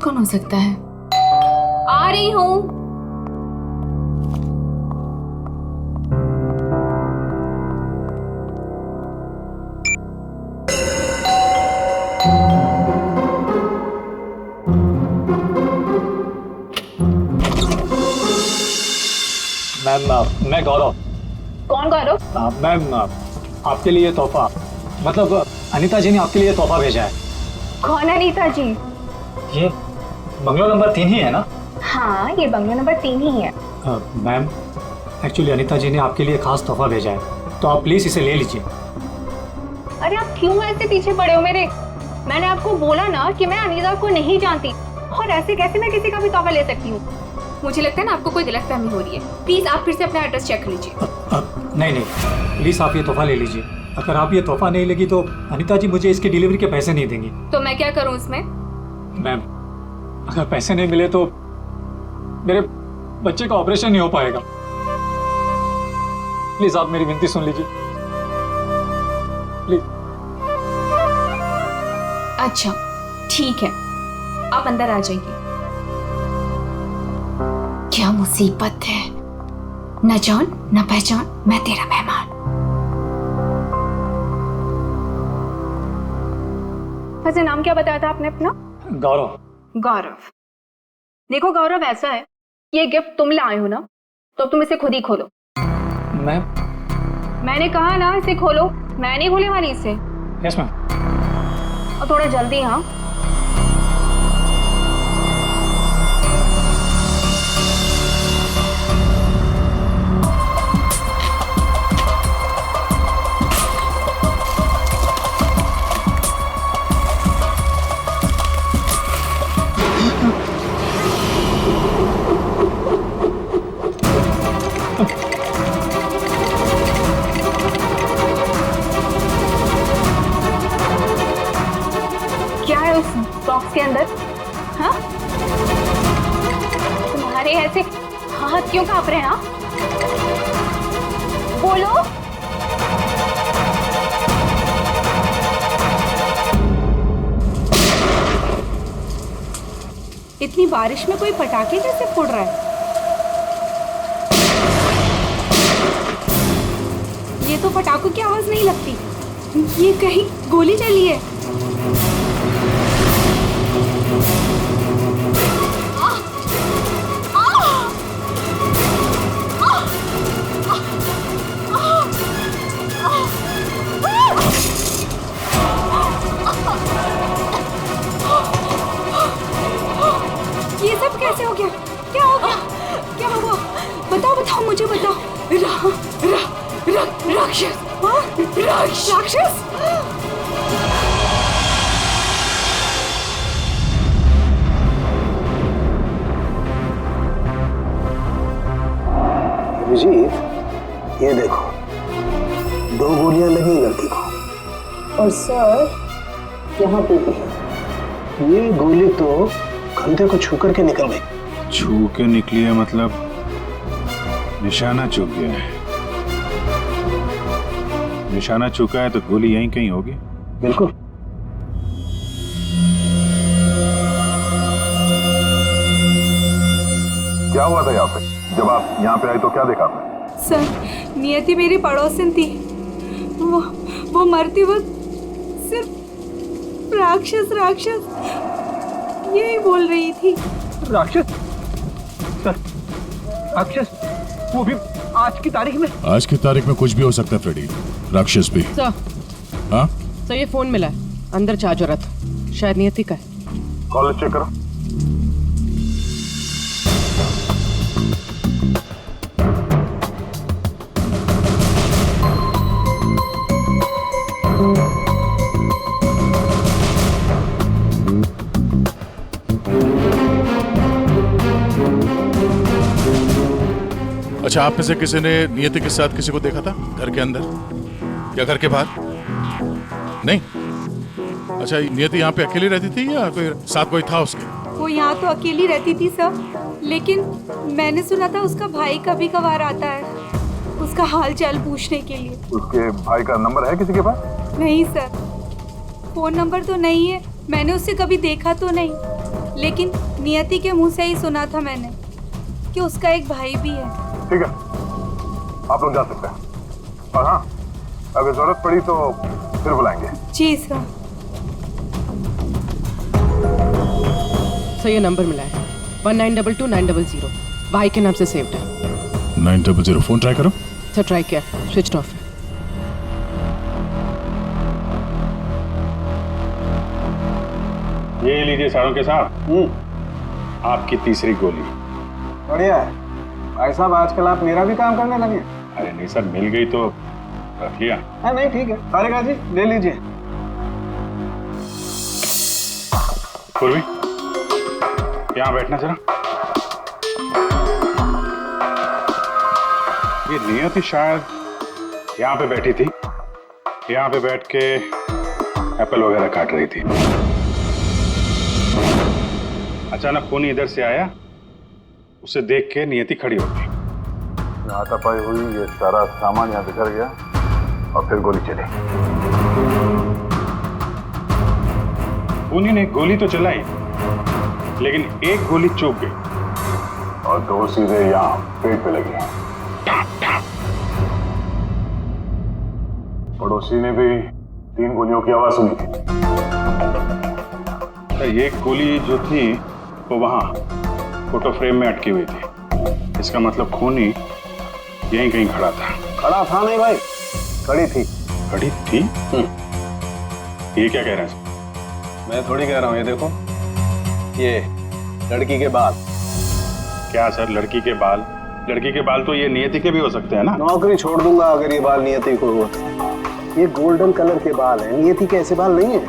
कौन हो सकता है? आ रही हूँ। मैम, मैं गौरव। कौन गौरव? मैम, आपके लिए तोहफा, मतलब अनीता जी ने आपके लिए तोहफा भेजा है। कौन अनीता जी? ये बंगलो नंबर 3 ही है ना? हाँ, ये बंगलो नंबर 3 ही है। मैम, एक्चुअली अनीता जी ने आपके लिए खास तोहफा भेजा है, तो आप प्लीज इसे ले लीजिए। अरे आप क्यों ऐसे पीछे पड़े हो मेरे? मैंने आपको बोला ना कि मैं अनीता को नहीं जानती, और ऐसे कैसे मैं किसी का भी तोहफा ले सकती हूँ? मुझे लगता है ना आपको कोई गलतफहमी हो रही है। प्लीज आप फिर से अपना एड्रेस चेक कर लीजिए। नहीं, प्लीज आप ये तोहफा ले लीजिए। अगर आप ये तोहफा नहीं लेगी तो अनीता जी मुझे इसकी डिलीवरी के पैसे नहीं देंगी। तो मैं क्या करूँ इसमें? मैम, अगर पैसे नहीं मिले तो मेरे बच्चे का ऑपरेशन नहीं हो पाएगा। प्लीज आप मेरी विनती सुन लीजिए, प्लीज। अच्छा ठीक है, आप अंदर आ जाइए। क्या मुसीबत है, न जान न पहचान, मैं तेरा मेहमान। वैसे नाम क्या बताया था आपने अपना? गौरव। गौरव। देखो गौरव, ऐसा है, ये गिफ्ट तुम लाए हो ना, तो तुम इसे खुद ही खोलो। मैम? मैंने कहा ना इसे खोलो, मैं नहीं खोलने वाली इसे। Yes ma'am. और थोड़ा जल्दी। हाँ, क्या है उस बॉक्स के अंदर? हाँ, तुम्हारे ऐसे हाथ क्यों कांप रहे हैं? हाँ, बोलो। इतनी बारिश में कोई पटाखे कैसे फोड़ रहा है? ये तो पटाखों की आवाज नहीं लगती, ये कहीं गोली चली है। ये सब कैसे हो गया? क्या हो गया? क्या हुआ? बताओ, मुझे बताओ। राक्षस। हाँ? राक्षस? अभिजीत, ये देखो, 2 गोलियां लगी लड़की को। और सर, यहाँ पे भी। ये गोली तो कंधे को छू करके निकल गई। छू के निकली है मतलब निशाना चूक गया है। निशाना चूका है तो गोली यहीं कहीं होगी। बिल्कुल। क्या हुआ था यहाँ पे? जब आप यहाँ पे आए तो क्या देखा आपने? सर, नियति मेरी पड़ोसन थी, वो मरती वक्त सिर्फ राक्षस यही बोल रही थी। राक्षस? सर, राक्षस? वो भी आज की तारीख में? आज की तारीख में कुछ भी हो सकता है फ्रेडी, राक्षस भी। सर, हाँ सर ये फोन मिला है, अंदर चार्जर रहा था, शायद नियति का है। कॉल चेक करो। अच्छा, आप में से किसी ने नियति के साथ किसी को देखा था घर के अंदर या घर के बाहर? नहीं। अच्छा, नियति यहाँ पे अकेली रहती थी या कोई साथ कोई था उसके? वो यहाँ तो अकेली रहती थी सर, लेकिन मैंने सुना था उसका भाई कभी कभार आता है उसका हाल चाल पूछने के लिए। उसके भाई का नंबर है किसी के पास? नहीं सर, फोन नंबर तो नहीं है, मैंने उसे कभी देखा तो नहीं। लेकिन नियति के मुंह से ही सुना था मैंने कि उसका एक भाई भी है। ठीक है, आप लोग जा सकते हैं। और हाँ, अगर जरूरत पड़ी तो फिर बुलाएंगे। जी सर। सर ये नंबर मिला है 1922-900 भाई के नाम से सेव्ड है। 900 फोन ट्राई करो। सर ट्राई किया, स्विच ऑफ है। ये लीजिए सारों के साथ आपकी तीसरी गोली। बढ़िया है भाई साहब, आजकल आप मेरा भी काम करने लगे। अरे नहीं सर, मिल गई तो रख लिया। हाँ नहीं ठीक है, तारिका जी ले लीजिए। पूर्वी यहाँ बैठना जरा। ये नियति शायद यहाँ पे बैठी थी, यहाँ पे बैठ के एप्पल वगैरह काट रही थी। अचानक खूनी इधर से आया, उसे देख के नियति खड़ी हो गई। हाथापाई हुई, ये सारा सामान यहाँ बिखर गया और फिर गोली चली। खूनी ने गोली तो चलाई, लेकिन एक गोली चूक गई और दो सीधे यहाँ पेट पे लगी। पड़ोसी ने भी 3 गोलियों की आवाज सुनी थी। एक गोली जो थी वो वहां फोटो फ्रेम में अटकी हुई थी। इसका मतलब खूनी यहीं कहीं खड़ा था। खड़ा था नहीं भाई, खड़ी थी। खड़ी थी? ये क्या कह रहे हैं? मैं थोड़ी कह रहा हूँ, ये देखो, ये लड़की के बाल। क्या सर, लड़की के बाल? लड़की के बाल तो ये नियति के भी हो सकते हैं ना। नौकरी छोड़ दूंगा अगर ये बाल नियति को हो। ये गोल्डन कलर के बाल हैं, नियति के ऐसे बाल नहीं है।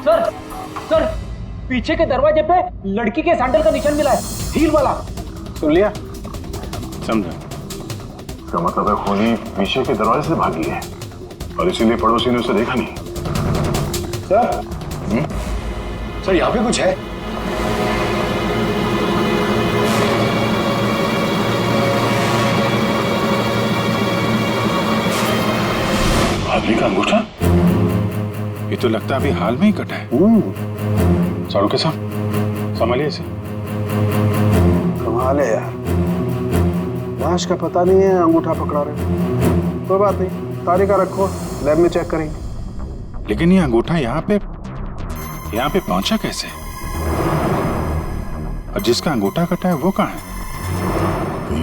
सर सर, पीछे के दरवाजे पे लड़की के सैंडल का निशान मिला है, हील वाला। सुन लिया? समझा। इसका मतलब है खूनी पीछे के दरवाजे से भागी है और इसीलिए पड़ोसी ने उसे देखा नहीं। सर सर यहाँ पे कुछ है। आदमी का अंगूठा? ये तो लगता है अभी हाल में ही कटा है। सारू के साथ संभालिए इसे। कमाल है यार, लाश का पता नहीं है, अंगूठा पकड़ा रहे। कोई बात नहीं, तारिका रखो, लैब में चेक करेंगे। लेकिन ये अंगूठा यहाँ पे पहुंचा कैसे? और जिसका अंगूठा कटा है वो कहाँ है?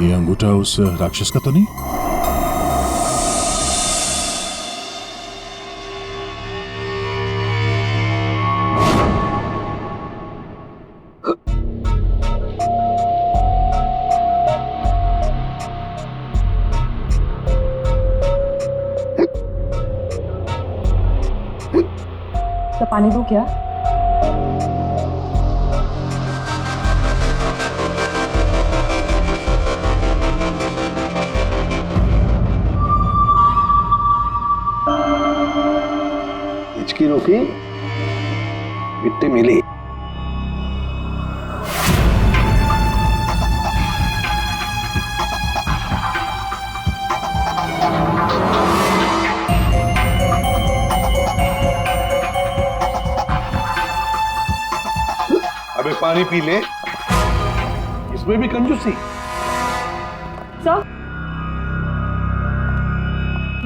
ये अंगूठा उस राक्षस का तो नहीं? तो पानी दूं क्या? हिचकी रोकी, मिट्टी मिली। अबे पानी पी ले, इसमें भी कंजूसी। सर,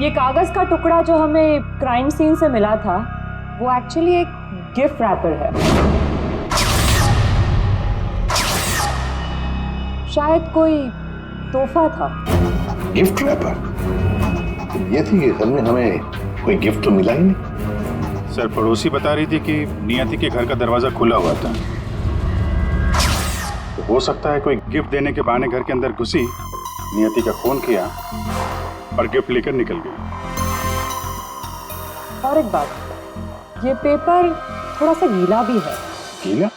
ये कागज का टुकड़ा जो हमें क्राइम सीन से मिला था वो एक्चुअली एक गिफ्ट रैपर है। शायद कोई तोहफा था। Gift wrapper? ये थी कि घर में हमें कोई गिफ्ट तो मिला ही नहीं। सर, पड़ोसी बता रही थी कि नियति के घर का दरवाजा खुला हुआ था। तो हो सकता है कोई गिफ्ट देने के बहाने घर के अंदर घुसी, नियति का खून किया और गिफ्ट लेकर निकल गई। और एक बात, ये पेपर थोड़ा सा गीला भी है। गीला?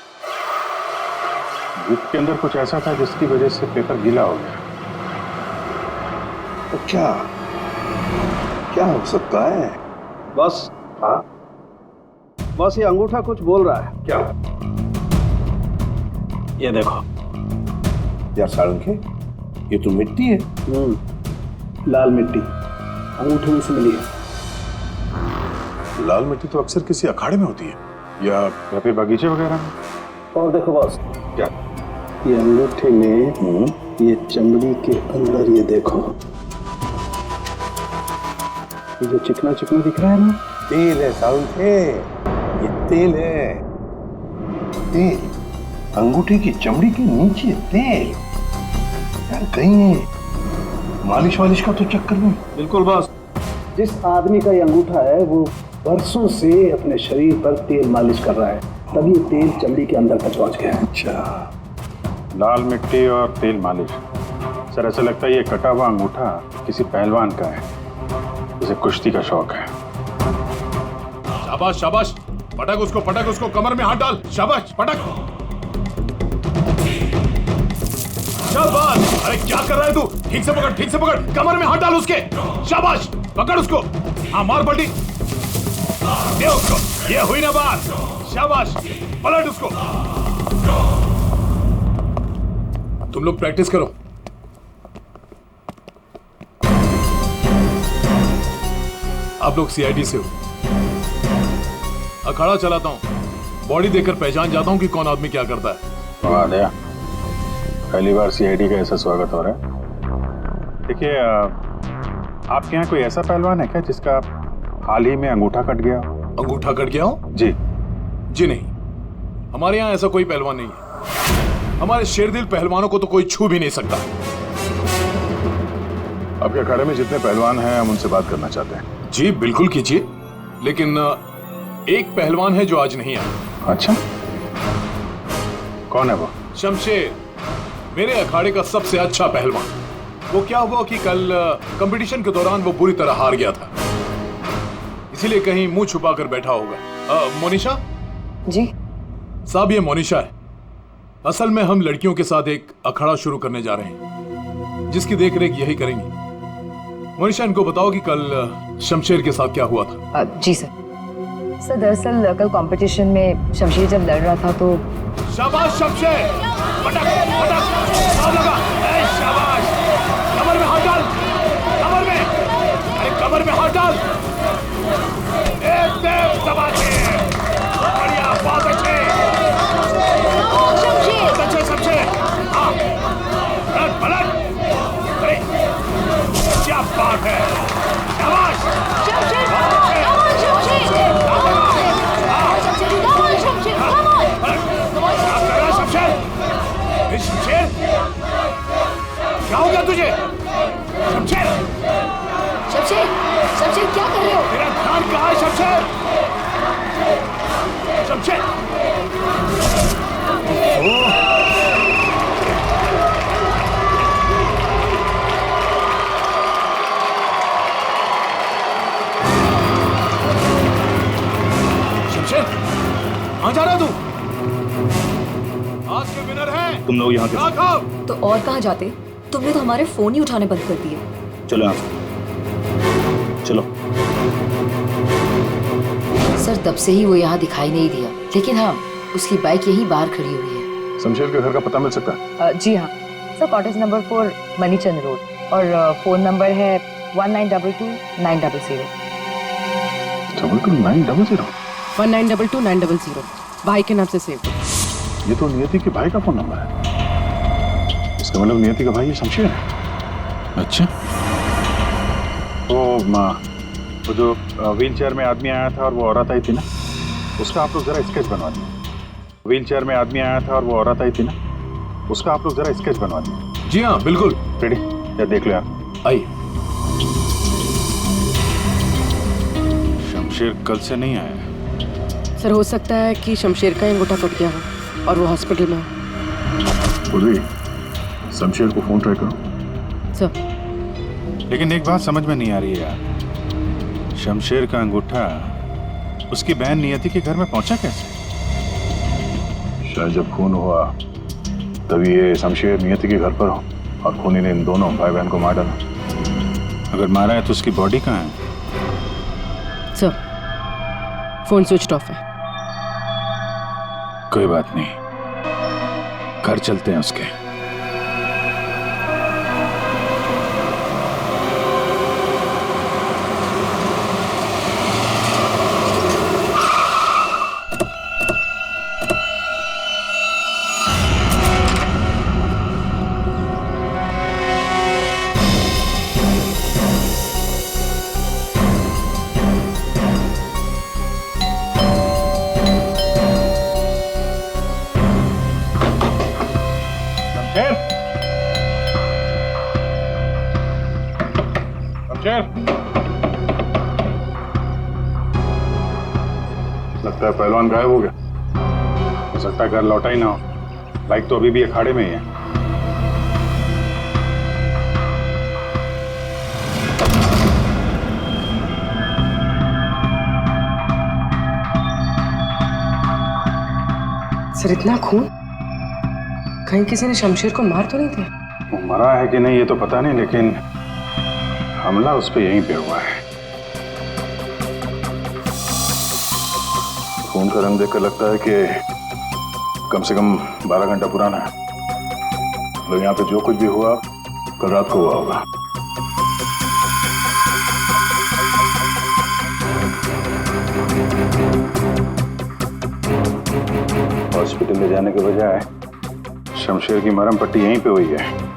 गिफ्ट के अंदर कुछ ऐसा था जिसकी वजह से पेपर गीला हो गया। तो क्या हो सकता है? बस हाँ, बस ये अंगूठा कुछ बोल रहा है। क्या? ये देखो यार सारंगे, ये तो मिट्टी है। लाल मिट्टी अंगूठे में से मिली है। लाल मिट्टी तो अक्सर किसी अखाड़े में होती है, या पे बगीचे वगैरह में। और देखो बॉस, क्या? ये अंगूठे में ये चमड़ी के अंदर ये देखो, ये जो चिकना चिकना दिख रहा है ना, तेल है साउंड है, ये तेल है। तेल, अंगूठे की चमड़ी के नीचे तेल। यार कहीं मालिश वालिश का तो चक्कर नहीं? बिल्कुल बॉस, जिस आदमी का ये अंगूठा है वो बरसों से अपने शरीर पर तेल मालिश कर रहा है, तभी तेल चमड़ी के अंदर तक पहुंच गया है। अच्छा, लाल मिट्टी और तेल मालिश। सर ऐसा लगता है ये कटा हुआ अंगूठा किसी पहलवान का है, जिसे कुश्ती का शौक है। शाबाश शाबाश, पटक उसको, कमर में हाथ डाल। शाबाश, पटक। शाबाश। अरे क्या कर रहा है तू? ठीक से पकड़, कमर में हाथ डाल उसके। शाबाश, पकड़ उसको। हाँ, मार पलटी दे उसको। ये हुई ना बात। शाबाश, पलट उसको। तुम लोग प्रैक्टिस करो। आप लोग सीआईडी से हो। अखाड़ा चलाता हूं, बॉडी देखकर पहचान जाता हूं कि कौन आदमी क्या करता है। वाह दया, पहली बार सीआईडी का ऐसा स्वागत हो रहा है। देखिए, आपके यहाँ कोई ऐसा पहलवान है क्या जिसका हाल ही में अंगूठा कट गया? अंगूठा कट गया हो? जी नहीं, हमारे यहाँ ऐसा कोई पहलवान नहीं है। हमारे शेरदिल पहलवानों को तो कोई छू भी नहीं सकता। आपके अखाड़े में जितने पहलवान हैं हम उनसे बात करना चाहते हैं। जी बिल्कुल कीजिए, लेकिन एक पहलवान है जो आज नहीं आया। अच्छा, कौन है वो? शमशेर, मेरे अखाड़े का सबसे अच्छा पहलवान। वो क्या हुआ कि कल कंपटीशन के दौरान वो बुरी तरह हार गया था, इसीलिए कहीं मुंह छुपा कर बैठा होगा। मोनिशा जी साहब, ये मोनिशा है। असल में हम लड़कियों के साथ एक अखाड़ा शुरू करने जा रहे हैं, जिसकी देखरेख यही करेंगी। मोनिशा, इनको बताओ कि कल शमशेर के साथ क्या हुआ था। जी सर। दरअसल कल कंपटीशन में शमशेर जब लड़ रहा था तो। शाबाश शमशेर, पटक पटक, हाथ लगा। ए शाबाश, कमर में हाथ डाल, कमर में, अरे कमर में हाथ डाल। एकदम दबाते, बढ़िया, बहुत अच्छे शमशेर। हाँ, पलट पलट, अरे क्या बात है। शाबाश शमशेर, शमशेर, क्या हो गया तुझे? शमशेर, शमशेर, शमशेर क्या कर रहे हो? तेरा ध्यान कहाँ है शमशेर? शमशेर, शमशेर, कहाँ जा रहा तू? आज के विनर है तुम लोग यहाँ के। तो और कहाँ जाते? तुमने तो हमारे फोन ही उठाने बंद कर दिए। चलो यहाँ से, चलो। सर तब से ही वो यहाँ दिखाई नहीं दिया, लेकिन हाँ, उसकी बाइक यहीं बाहर खड़ी हुई है। शमशेर के घर का पता मिल सकता है? जी हाँ सर, कॉटेज नंबर 4 मनीचंद रोड, और फोन नंबर है 1922-900। 900? 1922-900 भाई के नाम से सेव। ये तो नियति के भाई का फोन नंबर है। इसका मतलब नियति का भाई ये शमशेर है। अच्छा, वो जो व्हील चेयर में आदमी आया था और वो औरत आई थी ना, उसका आप लोग जरा स्केच बनवा दीजिए। व्हील चेयर में आदमी आया था और वो औरत आई थी ना, उसका आप लोग जरा स्केच बनवा दीजिए। जी हाँ बिल्कुल। रेडी? या देख लो आप। आइए। शमशेर कल से नहीं आया। सर हो सकता है कि शमशेर का अंगूठा कट गया हो और वो हॉस्पिटल में हो। शमशेर को फोन ट्राई करो। सर लेकिन एक बात समझ में नहीं आ रही है यार, शमशेर का अंगूठा उसकी बहन नियति के घर में पहुंचा कैसे? शायद जब खून हुआ तभी ये शमशेर नियति के घर पर हो और खूनी ने इन दोनों भाई बहन को मार डाला। अगर मारा है तो उसकी बॉडी कहाँ है? सर फोन स्विच ऑफ है। कोई बात नहीं, घर चलते हैं उसके। लगता है पहलवान गायब हो गया। हो सकता है घर लौटा ही ना हो। बाइक तो अभी भी अखाड़े में ही है। सर इतना खून, कहीं किसी ने शमशेर को मार तो नहीं दिया? वो मरा है कि नहीं ये तो पता नहीं, लेकिन हमला उस पर यहीं पे हुआ है। खून का रंग देखकर लगता है कि कम से कम 12 घंटा पुराना है। मतलब यहाँ पे जो कुछ भी हुआ कल रात को हुआ होगा। हॉस्पिटल ले जाने के बजाय शमशेर की मरहम पट्टी यहीं पे हुई है।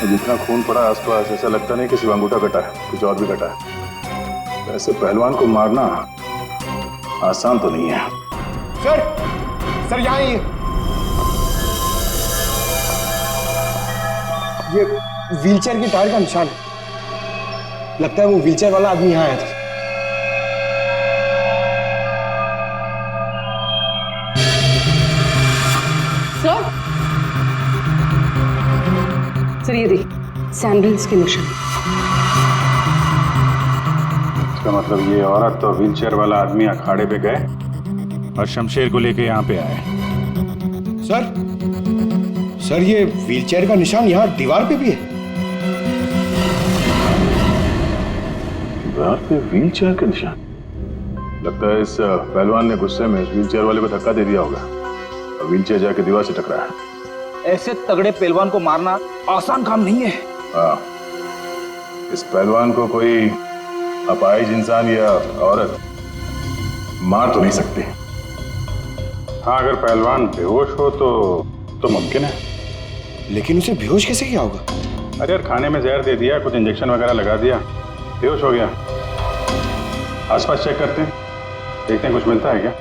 जितना खून पड़ा आसपास ऐसा लगता नहीं कि सिर्फ अंगूठा कटा है, कुछ और भी कटा है। ऐसे पहलवान को मारना आसान तो नहीं है। सर यहाँ ये व्हीलचेयर की टायर का निशान है। लगता है वो व्हीलचेयर वाला आदमी यहाँ आया था। सर ये देखिए सैंडल्स के निशान। इसका मतलब ये औरत और व्हीलचेयर वाला आदमी अखाड़े पे गए और शमशेर को लेके यहाँ पे आए। सर ये व्हीलचेयर का निशान यहाँ दीवार पे भी है। दीवार पे व्हीलचेयर का निशान? लगता है इस पहलवान ने गुस्से में इस व्हीलचेयर वाले को धक्का दे दिया होगा और व्हीलचेयर जाके दीवार से टकराया। ऐसे तगड़े पहलवान को मारना आसान काम नहीं है। हाँ, इस पहलवान को कोई अपाहिज इंसान या औरत मार तो नहीं सकती। हाँ, अगर पहलवान बेहोश हो तो मुमकिन है। लेकिन उसे बेहोश कैसे किया होगा? अरे यार, खाने में जहर दे दिया, कुछ इंजेक्शन वगैरह लगा दिया, बेहोश हो गया। आसपास चेक करते हैं, देखते हैं कुछ मिलता है क्या।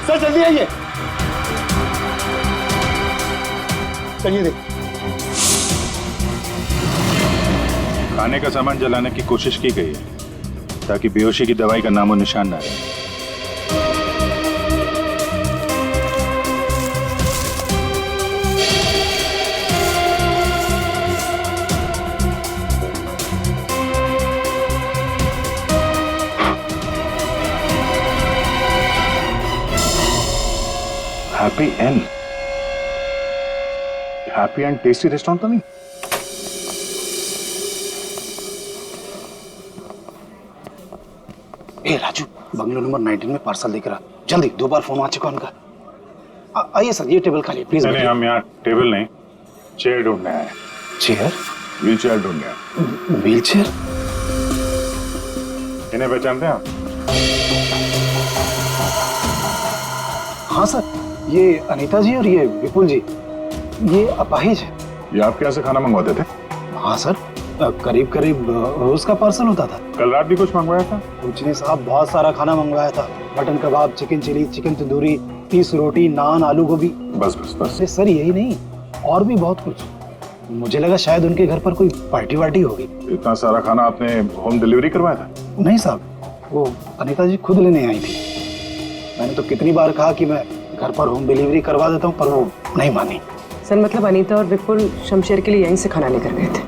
सर जल्दी आइए। चलिए देख। खाने का सामान जलाने की कोशिश की गई है ताकि बेहोशी की दवाई का नामो निशान ना रहे। हैप्पी एंड टेस्टी रेस्टोरेंट तो नहीं? ए राजू, बंगलो नंबर 19 में पार्सल दिख रहा। जल्दी, 2 बार फोन आ चुका उनका। आइए सर, ये टेबल खाली प्लीज। नहीं, हम यहाँ टेबल नहीं, चेयर ढूंढने आए। चेयर? व्हील चेयर ढूंढने आए। Wheel chair? इन्हें पहचानते हैं आप? हाँ सर, ये अनीता जी और ये विपुल जी, ये अपाहिज है। ये आपके यहाँ से खाना मंगवाते थे? हाँ सर, करीब करीब रोज का पार्सल होता था। कल रात भी कुछ मंगवाया था? कुछ नहीं साहब, बहुत सारा खाना मंगवाया था। मटन कबाब, चिकन चिली, चिकन तंदूरी, 30 रोटी, नान, आलू गोभी। बस बस बस। सर यही नहीं, और भी बहुत कुछ। मुझे लगा शायद उनके घर पर कोई पार्टी वार्टी होगी। इतना सारा खाना आपने होम डिलीवरी करवाया था? नहीं साहब, वो अनीता जी खुद लेने आई थी। मैंने तो कितनी बार कहा कि मैं घर पर होम डिलीवरी करवा देता हूँ, पर वो नहीं मानी। सर मतलब अनीता और विपुल शमशेर के लिए यहीं से खाना लेकर गए थे।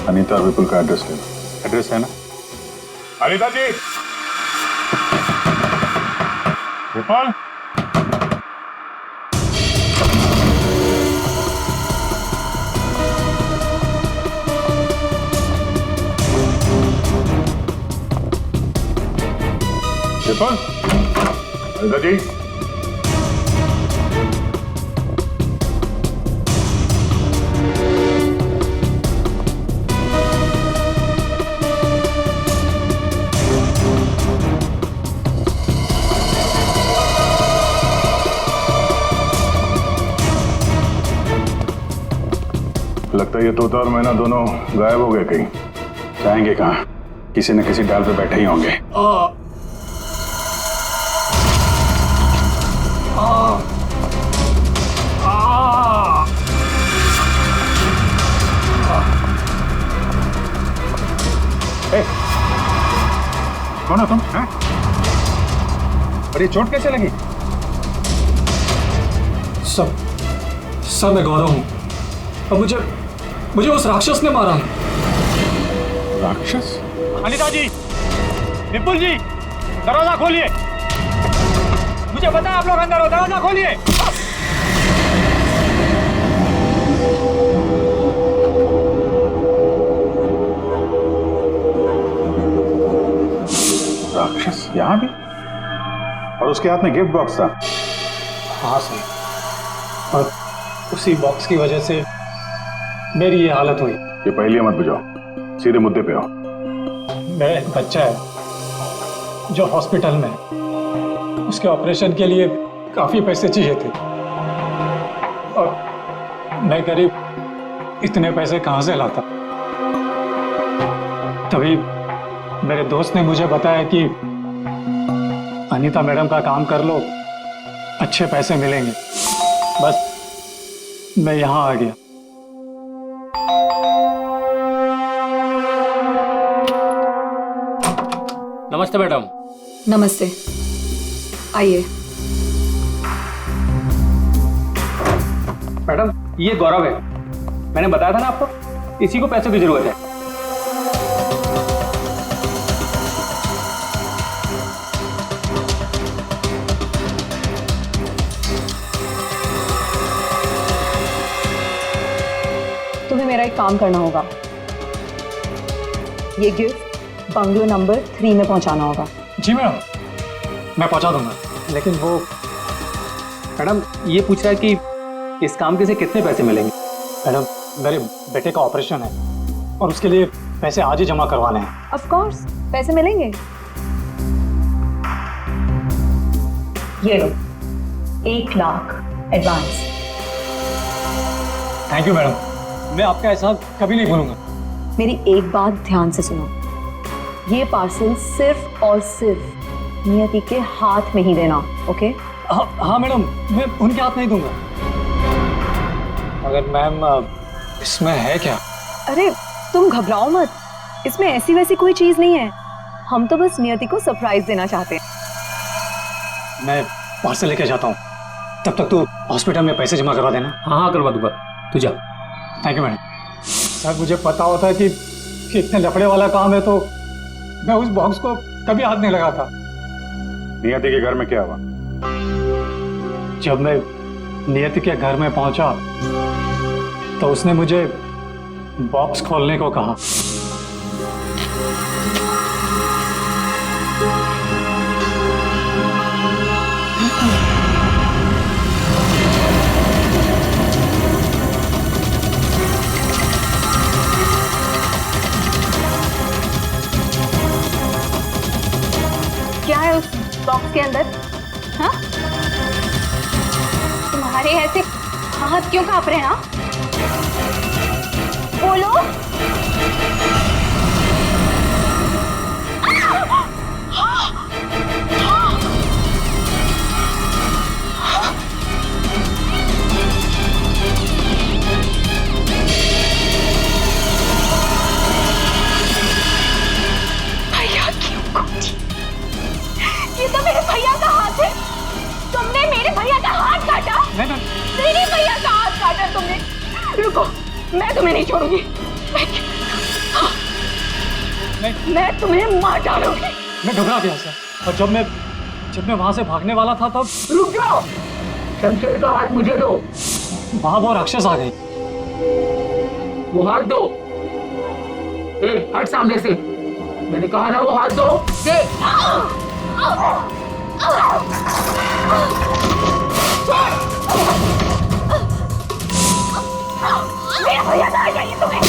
अनीता और विपुल का एड्रेस ले लो। एड्रेस है ना? अनीता जी, विपुल, विपुल, अनीता जी। लगता है ये तोता और मैना दोनों गायब हो गए कहीं। जाएंगे कहाँ? किसी न किसी डाल पे बैठे ही होंगे। कौन हो तुम? हैं? और ये चोट कैसे लगी? सब मैं गौरव हूँ और मुझे उस राक्षस ने मारा है। राक्षस? अनिता जी, विपुल जी, दरवाजा खोलिए। मुझे पता है आप लोग अंदर हो, दरवाजा खोलिए। राक्षस यहाँ भी? और उसके हाथ में गिफ्ट बॉक्स था? हाँ सर, और उसी बॉक्स की वजह से मेरी ये हालत हुई। ये पहेलियां मत बुझाओ, सीधे मुद्दे पे आओ। मेरा एक बच्चा है जो हॉस्पिटल में है। उसके ऑपरेशन के लिए काफी पैसे चाहिए थे और मैं गरीब इतने पैसे कहाँ से लाता। तभी मेरे दोस्त ने मुझे बताया कि अनीता मैडम का काम कर लो, अच्छे पैसे मिलेंगे। बस मैं यहाँ आ गया। नमस्ते मैडम। नमस्ते, आइए। मैडम ये गौरव है, मैंने बताया था ना आपको, इसी को पैसों की जरूरत है। तुम्हें मेरा एक काम करना होगा, ये गिफ्ट बंगलो नंबर 3 में पहुंचाना होगा। जी मैडम, मैं पहुंचा दूंगा। लेकिन वो मैडम ये पूछ रहा है कि इस काम के से कितने पैसे मिलेंगे। मैडम मेरे बेटे का ऑपरेशन है और उसके लिए पैसे आज ही जमा करवाने हैं। ऑफ कोर्स पैसे मिलेंगे। ये लो 1 lakh advance. Thank you madam, मैं आपका एहसान कभी नहीं भूलूंगा। मेरी एक बात ध्यान से सुनो, ये पार्सल सिर्फ और सिर्फ नियति के हाथ में ही देना, ओके? हाँ मैडम, मैं उनके हाथ नहीं दूंगा। मगर मैम इसमें है क्या? अरे तुम घबराओ मत, इसमें ऐसी वैसी कोई चीज नहीं है। हम तो बस नियति को सरप्राइज देना चाहते हैं। मैं पार्सल लेके जाता हूँ, तब तक तू हॉस्पिटल में पैसे जमा करवा देना। हाँ करवा दूंगा, तू जा। Thank you madam. सर मुझे पता होता है कि इतने लफड़े वाला काम है तो मैं उस बॉक्स को कभी हाथ नहीं लगाता। नियति के घर में क्या हुआ? जब मैं नियति के घर में पहुंचा तो उसने मुझे बॉक्स खोलने को कहा। क्या है उस बॉक्स के अंदर? हाँ? तुम्हारे ऐसे हाथ क्यों कांप रहे हैं? हाँ? बोलो। भैया क्यों कूदी? ये तो मेरे भैया का हाथ है। तुमने मेरे भैया का हाथ काटा? मेरे भैया का हाथ काटा तुमने। रुको, मैं तुम्हें नहीं छोड़ूंगी। मैं तुम्हें मार डालूंगी। मैं घबरा गया सर, और जब मैं वहां से भागने वाला था तब रुक जाओ। शमशेर का हाथ मुझे दो। वहां वो राक्षस आ गई। वो हाथ दो। हट सामने से। मैंने कहा ना वो हाथ दो। दे। मेरा भैया कहाँ चाहिए तुम्हें?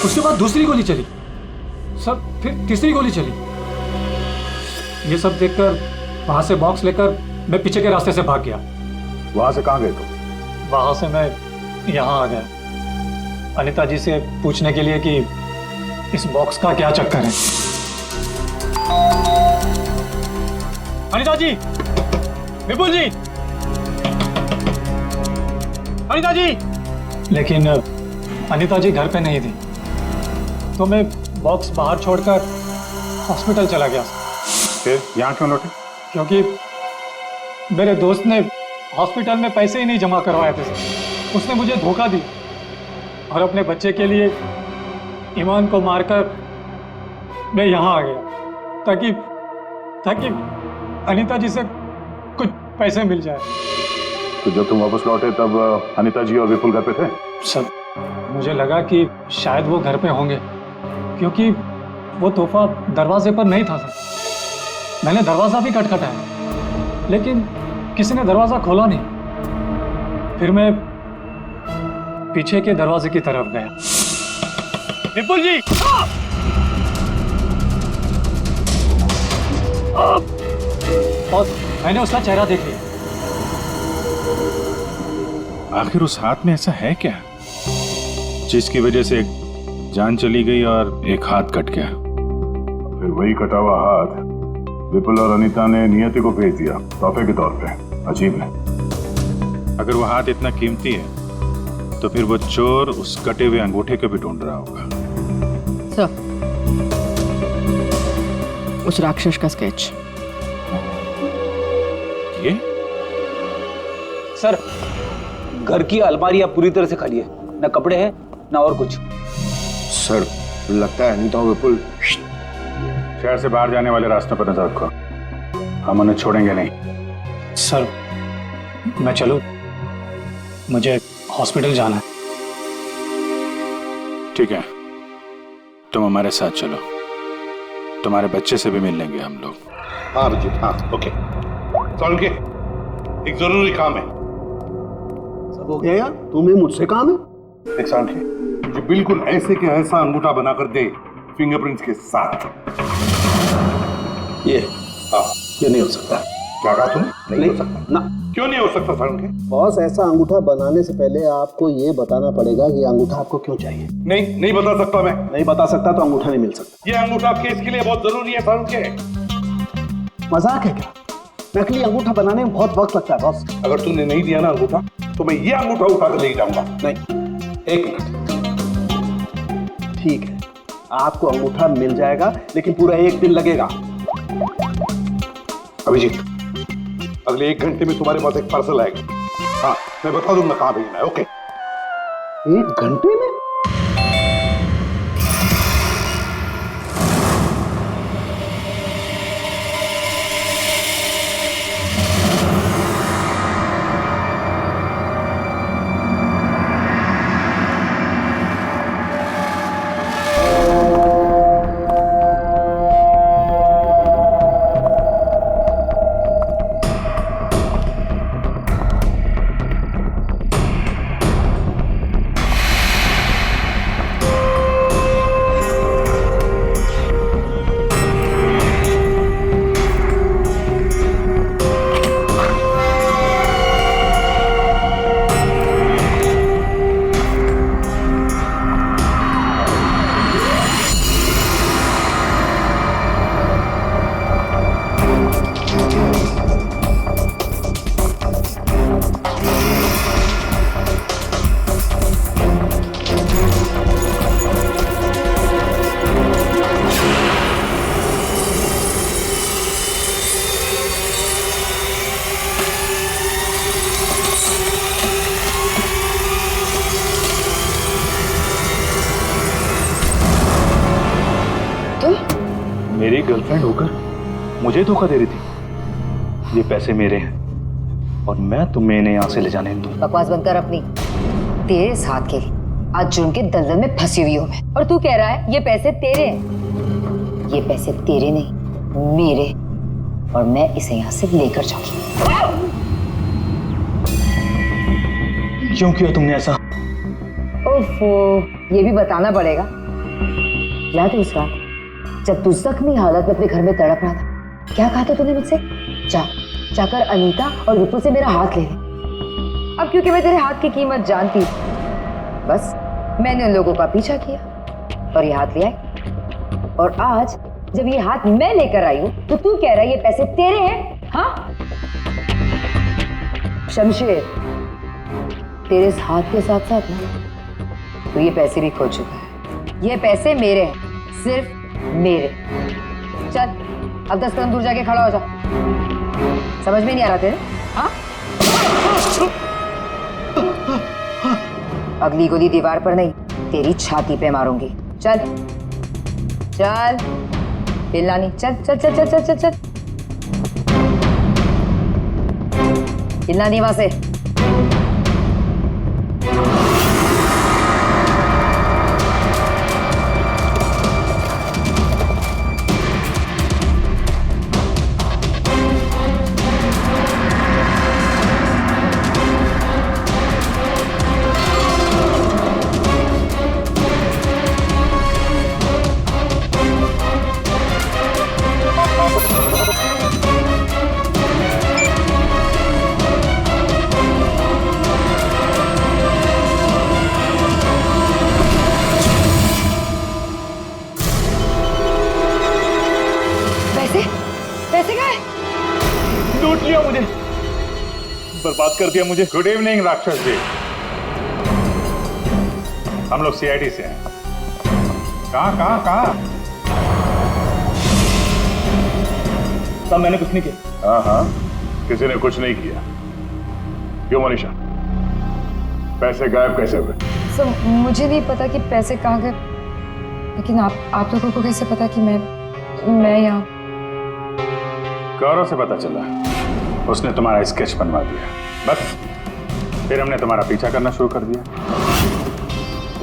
उसके बाद दूसरी गोली चली सर, फिर तीसरी गोली चली। ये सब देखकर वहां से बॉक्स लेकर मैं पीछे के रास्ते से भाग गया। वहां से कहाँ गए तुम? वहां से मैं यहाँ आ गया अनिता जी से पूछने के लिए कि इस बॉक्स का क्या चक्कर है। अनिता जी, विपुल जी, अनिता जी। लेकिन अनिता जी घर पे नहीं थी, तो मैं बॉक्स बाहर छोड़कर हॉस्पिटल चला गया। फिर यहाँ क्यों लौटे? क्योंकि मेरे दोस्त ने हॉस्पिटल में पैसे ही नहीं जमा करवाए थे। उसने मुझे धोखा दिया और अपने बच्चे के लिए ईमान को मारकर मैं यहाँ आ गया ताकि अनीता जी से कुछ पैसे मिल जाए। तो जब तुम वापस लौटे तब अनीता जी और विपुल घर पे थे? सर, मुझे लगा कि शायद वो घर पे होंगे क्योंकि वो तोहफा दरवाजे पर नहीं था सर। मैंने दरवाजा भी खटखटाया लेकिन किसी ने दरवाजा खोला नहीं। फिर मैं पीछे के दरवाजे की तरफ गया। विपुल जी! और मैंने उसका चेहरा देख लिया। आखिर उस हाथ में ऐसा है क्या जिसकी वजह से एक जान चली गई और एक हाथ कट गया? फिर वही कटा हुआ हाथ विपुल और अनीता ने नियति को भेज दिया तोहफे के तौर पे। अजीब है। अगर वो हाथ इतना कीमती है तो फिर वो चोर उस कटे हुए अंगूठे को भी ढूंढ रहा होगा। सर, उस राक्षस का स्केच। ये सर, घर की अलमारियां पूरी तरह से खाली है, ना कपड़े हैं ना और कुछ। सर, लगता है अनीता और विपुल शहर से बाहर जाने वाले रास्ते पर नजर रखो, हम उन्हें छोड़ेंगे नहीं। सर, मैं चलूं? मुझे हॉस्पिटल जाना है। ठीक है, तुम हमारे साथ चलो, तुम्हारे बच्चे से भी मिल लेंगे हम लोग। हाँ अभिजीत, हाँ, ओके। चल के एक जरूरी काम है। सब हो गया यार, तुम्हें मुझसे काम है? एक साल के मुझे बिल्कुल ऐसे के ऐसा अंगूठा बनाकर दे फिंगरप्रिंट्स के साथ। ये नहीं हो सकता। क्या कहा तुमने? नहीं हो सकता ना। क्यों नहीं हो सकता सारुण के? बॉस, ऐसा अंगूठा बनाने से पहले आपको ये बताना पड़ेगा कि अंगूठा आपको क्यों चाहिए। नहीं बता सकता मैं। नहीं बता सकता तो अंगूठा नहीं मिल सकता। ये अंगूठा केस के लिए बहुत जरूरी है सारुण के। मजाक है क्या? नकली अंगूठा बनाने में बहुत वक्त लगता है बॉस। अगर तूने नहीं दिया ना अंगूठा तो मैं ये अंगूठा उठाकर ले जाऊंगा। नहीं, एक मिनट। ठीक है, आपको अंगूठा मिल जाएगा लेकिन पूरा 1 दिन लगेगा। अभिजीत, अगले 1 घंटे में तुम्हारे पास एक पार्सल आएगा। हाँ, मैं बता दूंगा कहाँ भेजना है। ओके? 1 घंटे में? मेरी गर्लफ्रेंड होकर मुझे धोखा दे रही थी। ये पैसे मेरे हैं और मैं तुम्हें इन्हें यहाँ से ले जाने दूँ। बकवास बंद कर अपनी। तेरे साथ के आज जुर्म के दलदल में फंसी हुई हूँ मैं, और तू कह रहा है ये पैसे तेरे हैं। ये पैसे तेरे नहीं, मेरे, और मैं इसे यहाँ से लेकर जाऊंगी। क्यों किया तुमने ऐसा? ओफो, ये भी बताना पड़ेगा। याद है उस रात जब तू जख्मी हालत में अपने घर में तड़प रहा था, क्या कहा था तूने मुझसे? जाकर अनीता और विपुल से मेरा हाथ ले ले। अब क्योंकि मैं तेरे हाथ की कीमत जानती थी, बस मैंने उन लोगों का पीछा किया और ये हाथ ले आई। और आज जब ये हाथ मैं लेकर आई हूं तो तू कह रहा है ये पैसे तेरे हैं? हाँ शमशेर, तेरे इस हाथ के साथ साथ ना तो ये पैसे भी खो चुका है। ये पैसे मेरे हैं, सिर्फ मेरे। चल अब 10 कदम दूर जाके खड़ा हो जा। समझ में नहीं आ रहा तेरे? हाँ अगली गोली दीवार पर नहीं, तेरी छाती पे मारूंगी। चल चल हिलना नहीं। चल चल चल चल चल चल चल हिलना नहीं वहां से। बर्बाद कर दिया मुझे। गुड इवनिंग राक्षस जी, हम लोग सीआईडी से हैं। कहाँ? सब मैंने कुछ नहीं किया। हाँ, किसी ने कुछ नहीं किया। क्यों मनीषा, पैसे गायब कैसे हुए? सर मुझे नहीं पता कि पैसे कहाँ गए, लेकिन आप लोगों को कैसे पता कि मैं यहाँ? गौरव से पता चला, उसने तुम्हारा स्केच बनवा दिया। बस फिर हमने तुम्हारा पीछा करना शुरू कर दिया।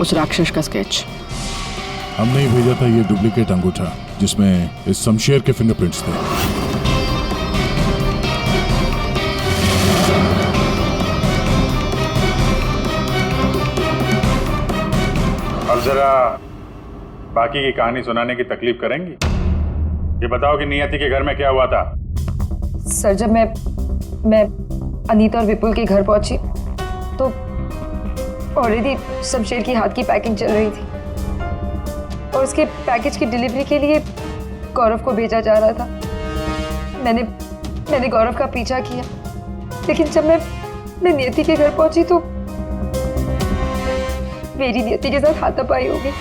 उस राक्षस का स्केच हमने ही भेजा था, ये डुप्लीकेट अंगूठा जिसमें इस शमशेर के फिंगरप्रिंट्स थे। अब जरा बाकी की कहानी सुनाने की तकलीफ करेंगी? ये बताओ कि नियति के घर में क्या हुआ था? सर जब मैं अनीता और विपुल के घर पहुंची तो ऑलरेडी शमशेर की हाथ की पैकिंग चल रही थी और उसके पैकेज की डिलीवरी के लिए गौरव को भेजा जा रहा था। मैंने गौरव का पीछा किया, लेकिन जब मैं नियति के घर पहुंची तो मेरी नियति के साथ हाथापाई हो गई।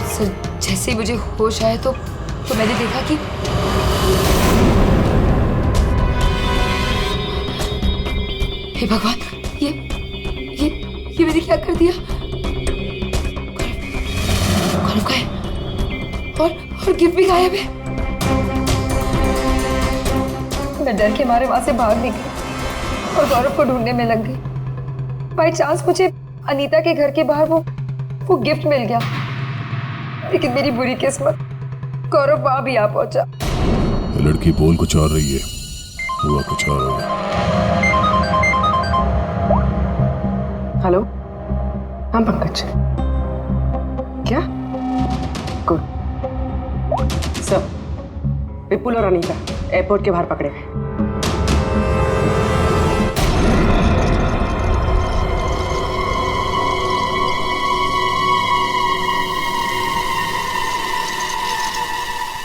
सर जैसे ही मुझे होश आया तो मैंने देखा कि हे भगवान, ये मैंने क्या कर दिया? गौरव का है और गिफ्ट भी गायब है। मैं डर के मारे वहां से भाग निकली और गौरव को ढूंढने में लग गई। बाई चांस मुझे अनीता के घर के बाहर वो गिफ्ट मिल गया, लेकिन मेरी बुरी किस्मत गौरव वहां भी आ पहुंचा। लड़की बोल कुछ और रही है, हुआ कुछ और होगा। हेलो, हाँ पंकज, क्या? गुड। सब विपुल और अनीता एयरपोर्ट के बाहर पकड़े गए।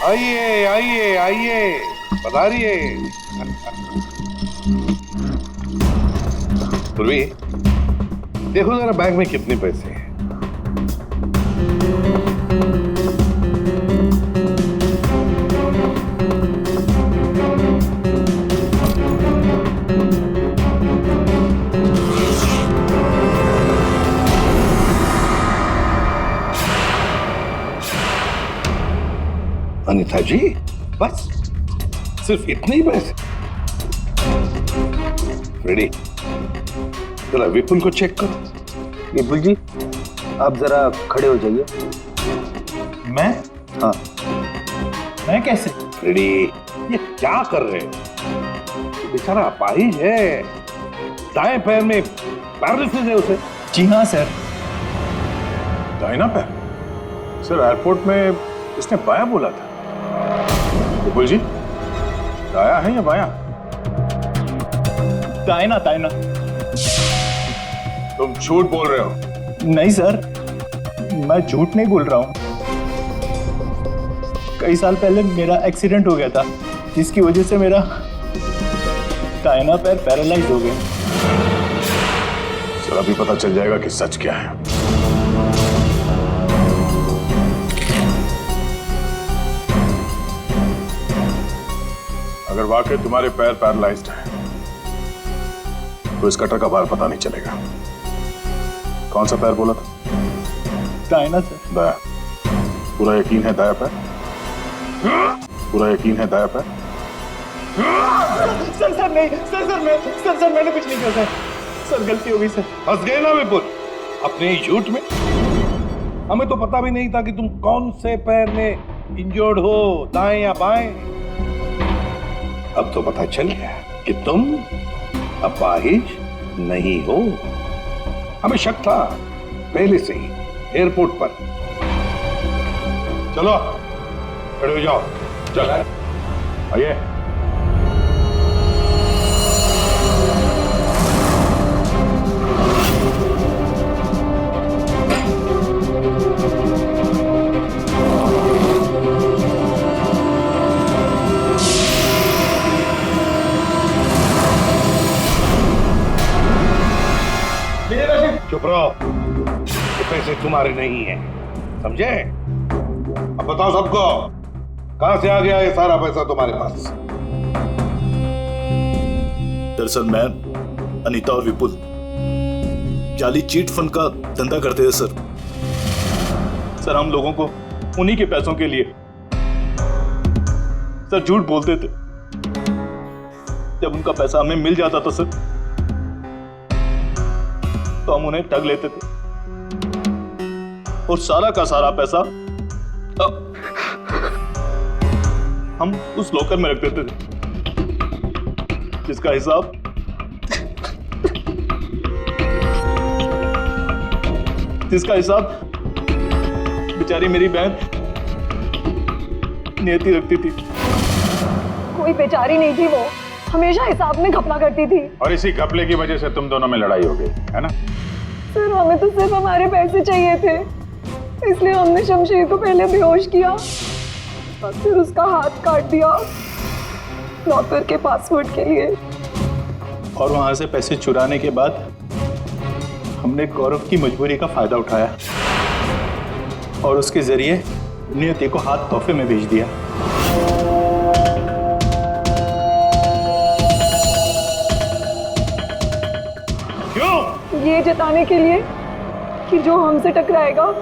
आइए आइए आइए, पधारिए। पूर्वी, देखो जरा बैग में कितने पैसे हैं। अनीता जी, बस सिर्फ इतने ही पैसे? रेडी, जरा विपुल को चेक करो। विपुल जी, आप जरा खड़े हो जाइए। मैं? हाँ। मैं कैसे? फ्रेडी, ये क्या कर रहे हैं? बेचारा अपाहिज है, दाएं पैर में पैरालिसिस है उसे। जी हाँ सर। दाहिना पैर? सर एयरपोर्ट में इसने बायां बोला था। विपुल जी, दाया है या बायां? दाहिना दाहिना। तुम झूठ बोल रहे हो। नहीं सर, मैं झूठ नहीं बोल रहा हूँ। कई साल पहले मेरा एक्सीडेंट हो गया था, जिसकी वजह से मेरा दाहिना पैर पैरालाइज हो गया। सर अभी पता चल जाएगा कि सच क्या है। अगर वाकई तुम्हारे पैर पैरालाइज्ड हैं, तो इस कटर का भार पता नहीं चलेगा। कौन सा पैर बोला था? दाहिना सर। दाया। पूरा यकीन है दाया पैर? पूरा यकीन है दाया पैर? सर नहीं, सर मैंने कुछ नहीं किया सर गलती हो गई सर। फंस गए ना विपुल अपने ही झूठ में। हमें तो पता भी नहीं था कि तुम कौन से पैर में इंजर्ड हो, दाएं या बाएं। अब तो पता चल गया कि तुम अपाहिज नहीं हो। हमें शक था पहले से ही एयरपोर्ट पर। चलो खड़े हो जाओ। चल आइए। चुप रहो, ये पैसे तुम्हारे नहीं है, समझे? अब बताओ सबको, कहां से आ गया ये सारा पैसा तुम्हारे पास? दरअसल मैं, अनीता और विपुल जाली चीट फंड का धंधा करते थे सर हम लोगों को उन्हीं के पैसों के लिए सर झूठ बोलते थे। जब उनका पैसा हमें मिल जाता था सर, तो हम उन्हें ठग लेते थे और सारा का सारा पैसा हम उस लॉकर में रख देते थे, जिसका हिसाब बेचारी मेरी बहन नियति रखती थी। कोई बेचारी नहीं थी, वो हमेशा हिसाब में घपला करती थी। और इसी घपले की वजह से तुम दोनों में लड़ाई हो गई, है ना? सर हमें तो सिर्फ हमारे पैसे चाहिए थे, इसलिए हमने शमशेर को पहले बेहोश किया और फिर उसका हाथ काट दिया लॉकर के पासवर्ड के लिए। और वहां से पैसे चुराने के बाद हमने गौरव की मजबूरी का फायदा उठाया और उसके जरिए नियति को हाथ तोहफे में भेज दिया। क्यों? ये जताने के लिए कि जो हमसे टकराएगा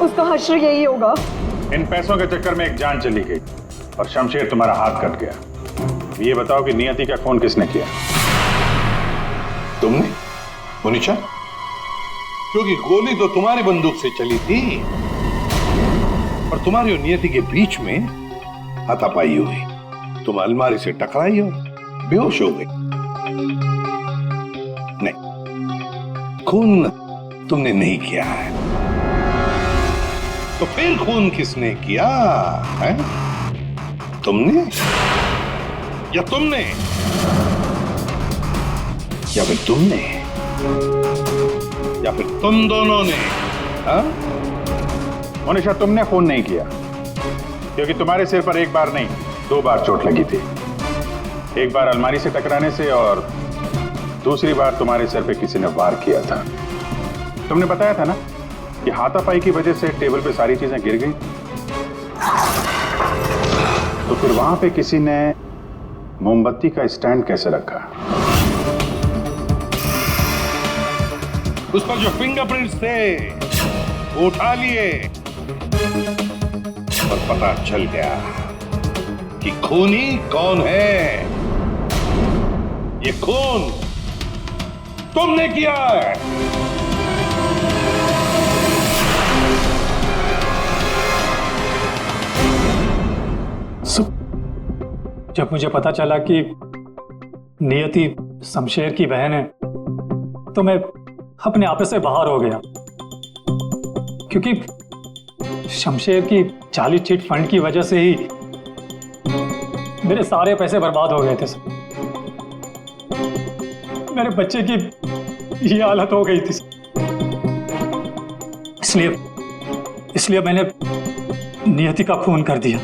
उसका हश्र यही होगा। इन पैसों के चक्कर में एक जान चली गई और शमशेर तुम्हारा हाथ कट गया। ये बताओ कि नियति का खून किसने किया? तुमने, मोनिशा? क्योंकि गोली तो तुम्हारी बंदूक से चली थी और तुम्हारी और नियति के बीच में हाथापाई हुई। तुम अलमारी से टकराई और बेहोश हो गई। नहीं, खून तुमने नहीं किया है। तो फिर खून किसने किया है? तुमने या तुमने या फिर तुमने या फिर तुम दोनों ने? हाँ? मोनिशा, तुमने खून नहीं किया, क्योंकि तुम्हारे सिर पर एक बार नहीं 2 बार चोट लगी थी। एक बार अलमारी से टकराने से और दूसरी बार तुम्हारे सिर पे किसी ने वार किया था। तुमने बताया था ना कि हाथापाई की वजह से टेबल पे सारी चीजें गिर गई। तो फिर वहां पे किसी ने मोमबत्ती का स्टैंड कैसे रखा? उस पर जो फिंगरप्रिंट्स थे वो उठा लिए और पता चल गया कि खूनी कौन है। ये खून तुमने किया है। जब मुझे पता चला कि नियति शमशेर की बहन है तो मैं अपने आप से बाहर हो गया, क्योंकि शमशेर की जाली चिट फंड की वजह से ही मेरे सारे पैसे बर्बाद हो गए थे। मेरे बच्चे की ये हालत हो गई थी, इसलिए मैंने नियति का खून कर दिया।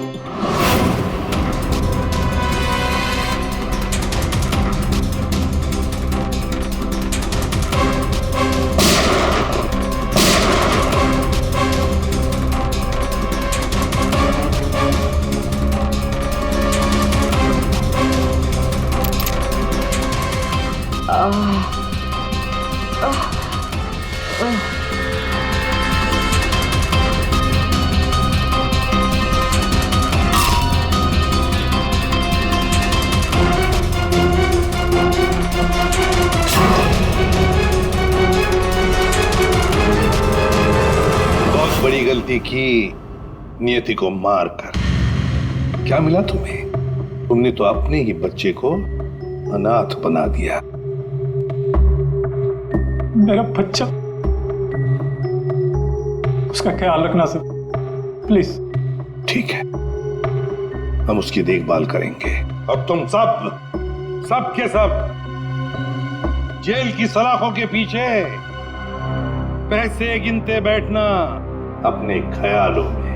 बड़ी गलती की नियति को मारकर। क्या मिला तुम्हें? तुमने तो अपने ही बच्चे को अनाथ बना दिया। मेरा बच्चा, उसका ख्याल रखना सर, प्लीज। ठीक है, हम उसकी देखभाल करेंगे। अब तुम सब के सब जेल की सलाखों के पीछे पैसे गिनते बैठना अपने ख्यालों में।